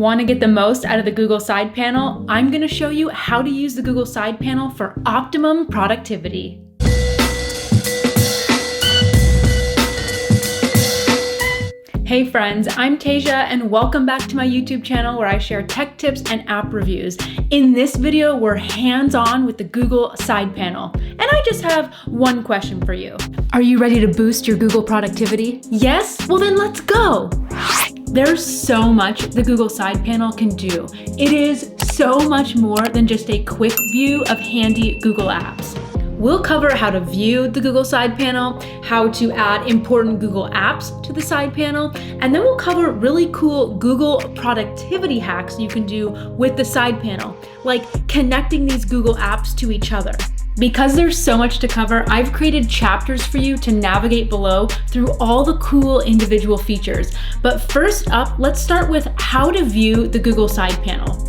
Want to get the most out of the Google Side Panel? I'm going to show you how to use the Google Side Panel for optimum productivity. Hey friends, I'm Tasia and welcome back to my YouTube channel where I share tech tips and app reviews. In this video, we're hands-on with the Google Side Panel. And I just have one question for you. Are you ready to boost your Google productivity? Yes? Well then let's go! There's so much the Google Side Panel can do. It is so much more than just a quick view of handy Google apps. We'll cover how to view the Google Side Panel, how to add important Google apps to the Side Panel, and then we'll cover really cool Google productivity hacks you can do with the Side Panel, like connecting these Google apps to each other. Because there's so much to cover, I've created chapters for you to navigate below through all the cool individual features. But first up, let's start with how to view the Google Side Panel.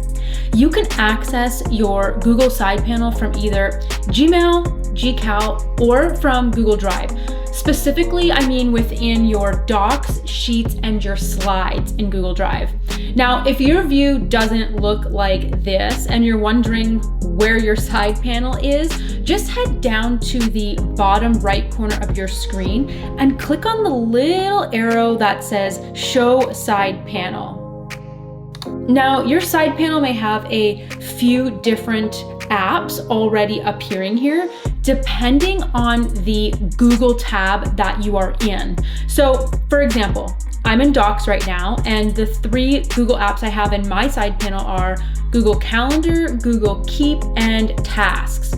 You can access your Google Side Panel from either Gmail, Gcal, or from Google Drive. Specifically, I mean within your Docs, Sheets, and your Slides in Google Drive. Now, if your view doesn't look like this and you're wondering where your side panel is, just head down to the bottom right corner of your screen and click on the little arrow that says Show Side Panel. Now, your side panel may have a few different apps already appearing here, depending on the Google tab that you are in. So, for example, I'm in Docs right now, and the three Google apps I have in my side panel are Google Calendar, Google Keep, and Tasks.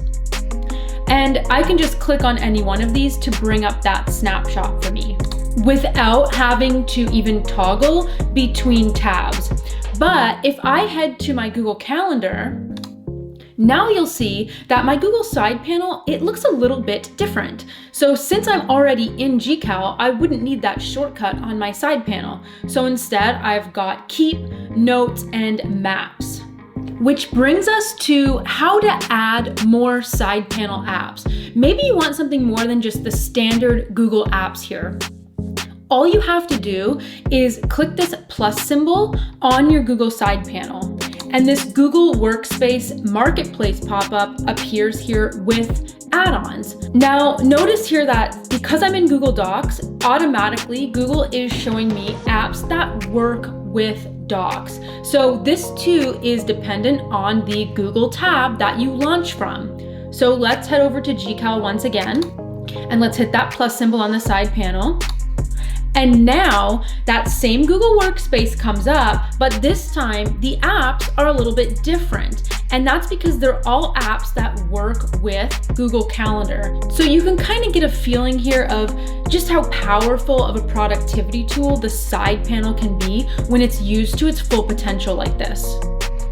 And I can just click on any one of these to bring up that snapshot for me without having to even toggle between tabs. But if I head to my Google Calendar, now you'll see that my Google Side Panel, it looks a little bit different. So since I'm already in Gcal, I wouldn't need that shortcut on my side panel. So instead, I've got Keep, Notes, and Maps. Which brings us to how to add more side panel apps. Maybe you want something more than just the standard Google apps here. All you have to do is click this plus symbol on your Google Side Panel. And this Google Workspace Marketplace pop-up appears here with add-ons. Now, notice here that because I'm in Google Docs, automatically Google is showing me apps that work with Docs. So this too is dependent on the Google tab that you launch from. So let's head over to Gcal once again, and let's hit that plus symbol on the side panel. And now that same Google Workspace comes up, but this time the apps are a little bit different. And that's because they're all apps that work with Google Calendar. So you can kind of get a feeling here of just how powerful of a productivity tool the side panel can be when it's used to its full potential like this.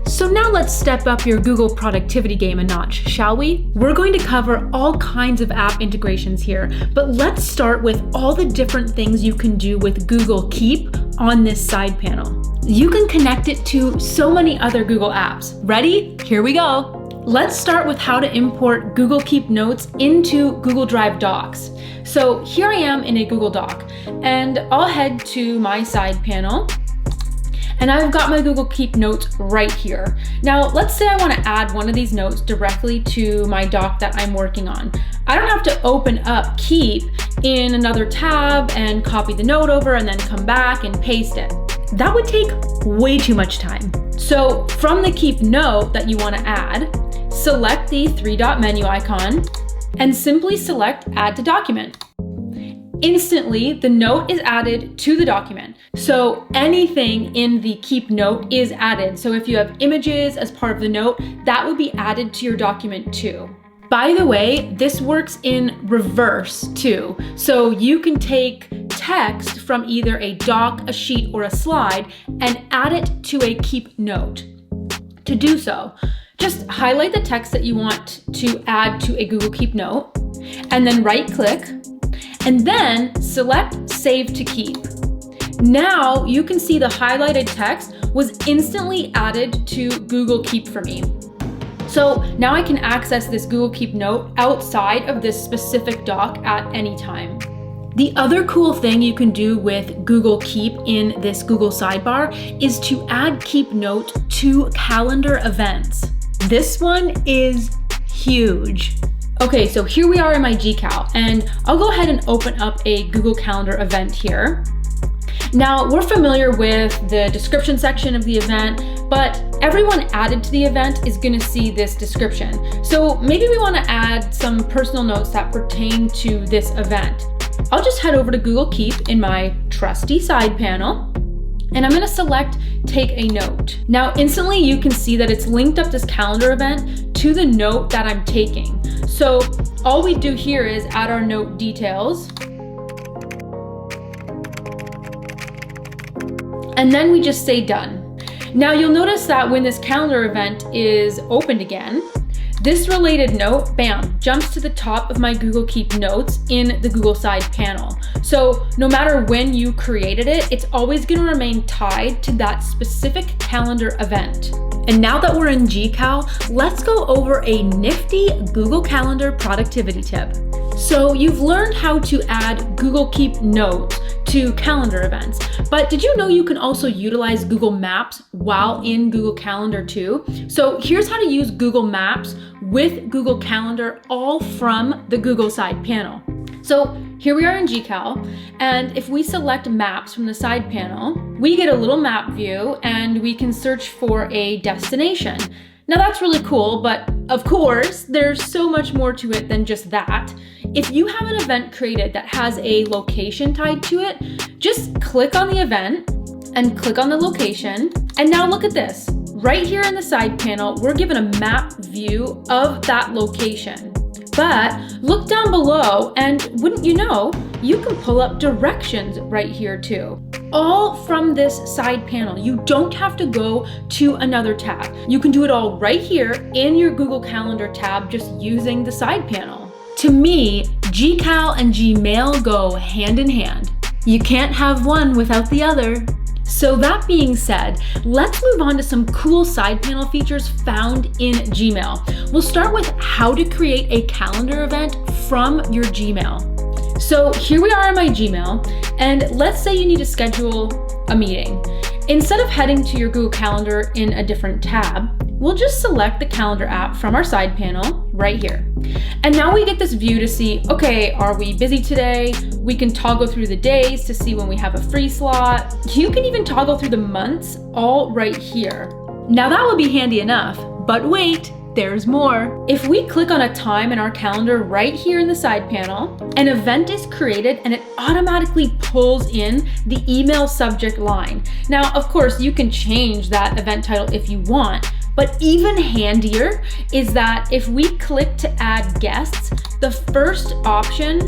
So now let's step up your Google productivity game a notch, shall we? We're going to cover all kinds of app integrations here, but let's start with all the different things you can do with Google Keep on this side panel. You can connect it to so many other Google apps. Ready? Here we go. Let's start with how to import Google Keep Notes into Google Drive Docs. So here I am in a Google Doc, and I'll head to my side panel. And I've got my Google Keep Notes right here. Now, let's say I want to add one of these notes directly to my doc that I'm working on. I don't have to open up Keep in another tab and copy the note over and then come back and paste it. That would take way too much time. So from the Keep note that you want to add, select the three-dot menu icon and simply select Add to Document. Instantly, the note is added to the document. So anything in the Keep note is added. So if you have images as part of the note, that would be added to your document too. By the way, this works in reverse too. So you can take text from either a doc, a sheet, or a slide and add it to a Keep note. To do so, just highlight the text that you want to add to a Google Keep note, and then right-click, and then select Save to Keep. Now you can see the highlighted text was instantly added to Google Keep for me. So now I can access this Google Keep note outside of this specific doc at any time. The other cool thing you can do with Google Keep in this Google sidebar is to add Keep Note to calendar events. This one is huge. Okay, so here we are in my GCal, and I'll go ahead and open up a Google Calendar event here. Now, we're familiar with the description section of the event, but everyone added to the event is going to see this description. So maybe we want to add some personal notes that pertain to this event. I'll just head over to Google Keep in my trusty side panel, and I'm going to select Take a Note. Now, instantly you can see that it's linked up this calendar event to the note that I'm taking. So all we do here is add our note details, and then we just say done. Now you'll notice that when this calendar event is opened again, this related note, bam, jumps to the top of my Google Keep notes in the Google side panel. So no matter when you created it, it's always gonna remain tied to that specific calendar event. And now that we're in GCal, let's go over a nifty Google Calendar productivity tip. So you've learned how to add Google Keep notes to calendar events, but did you know you can also utilize Google Maps while in Google Calendar too? So here's how to use Google Maps with Google Calendar all from the Google side panel. So here we are in GCal, and if we select Maps from the side panel, we get a little map view and we can search for a destination. Now that's really cool, but of course, there's so much more to it than just that. If you have an event created that has a location tied to it, just click on the event and click on the location. And now look at this. Right here in the side panel, we're given a map view of that location. But look down below, and wouldn't you know, you can pull up directions right here too. All from this side panel. You don't have to go to another tab. You can do it all right here in your Google Calendar tab just using the side panel. To me, GCal and Gmail go hand in hand. You can't have one without the other. So that being said, let's move on to some cool side panel features found in Gmail. We'll start with how to create a calendar event from your Gmail. So here we are in my Gmail, and let's say you need to schedule a meeting. Instead of heading to your Google Calendar in a different tab, we'll just select the calendar app from our side panel right here. And now we get this view to see, okay, are we busy today? We can toggle through the days to see when we have a free slot. You can even toggle through the months all right here. Now that would be handy enough, but wait, there's more. If we click on a time in our calendar right here in the side panel, an event is created and it automatically pulls in the email subject line. Now, of course, you can change that event title if you want, but even handier is that if we click to add guests, the first option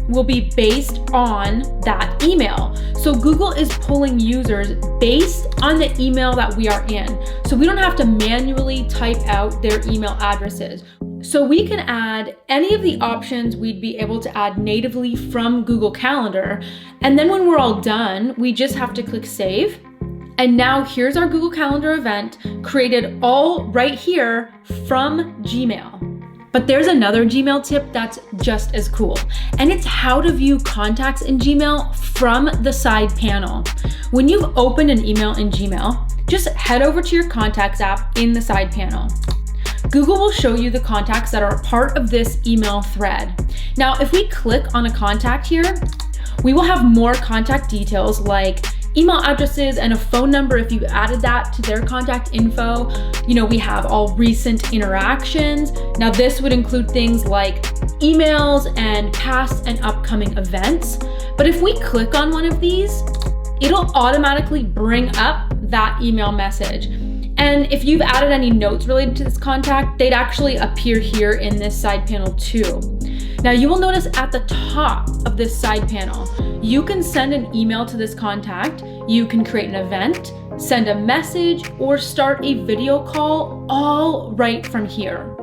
will be based on that email. So Google is pulling users based on the email that we are in. So we don't have to manually type out their email addresses. So we can add any of the options we'd be able to add natively from Google Calendar. And then when we're all done, we just have to click Save. And now here's our Google Calendar event created all right here from Gmail. But there's another Gmail tip that's just as cool, and it's how to view contacts in Gmail from the side panel. When you've opened an email in Gmail, just head over to your Contacts app in the side panel. Google will show you the contacts that are part of this email thread. Now, if we click on a contact here, we will have more contact details like email addresses and a phone number if you've added that to their contact info. You know, we have all recent interactions. Now this would include things like emails and past and upcoming events. But if we click on one of these, it'll automatically bring up that email message. And if you've added any notes related to this contact, they'd actually appear here in this side panel too. Now you will notice at the top of this side panel, you can send an email to this contact, you can create an event, send a message, or start a video call all right from here.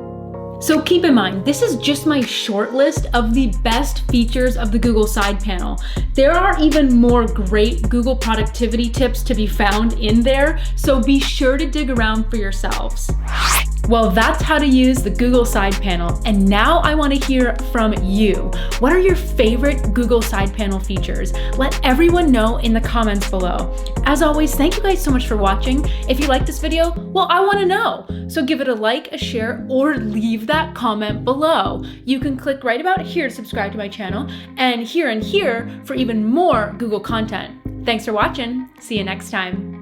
So keep in mind, this is just my short list of the best features of the Google side panel. There are even more great Google productivity tips to be found in there, so be sure to dig around for yourselves. Well, that's how to use the Google side panel. And now I want to hear from you. What are your favorite Google side panel features? Let everyone know in the comments below. As always, thank you guys so much for watching. If you like this video, well, I want to know. So give it a like, a share, or leave that comment below. You can click right about here to subscribe to my channel, and here for even more Google content. Thanks for watching. See you next time.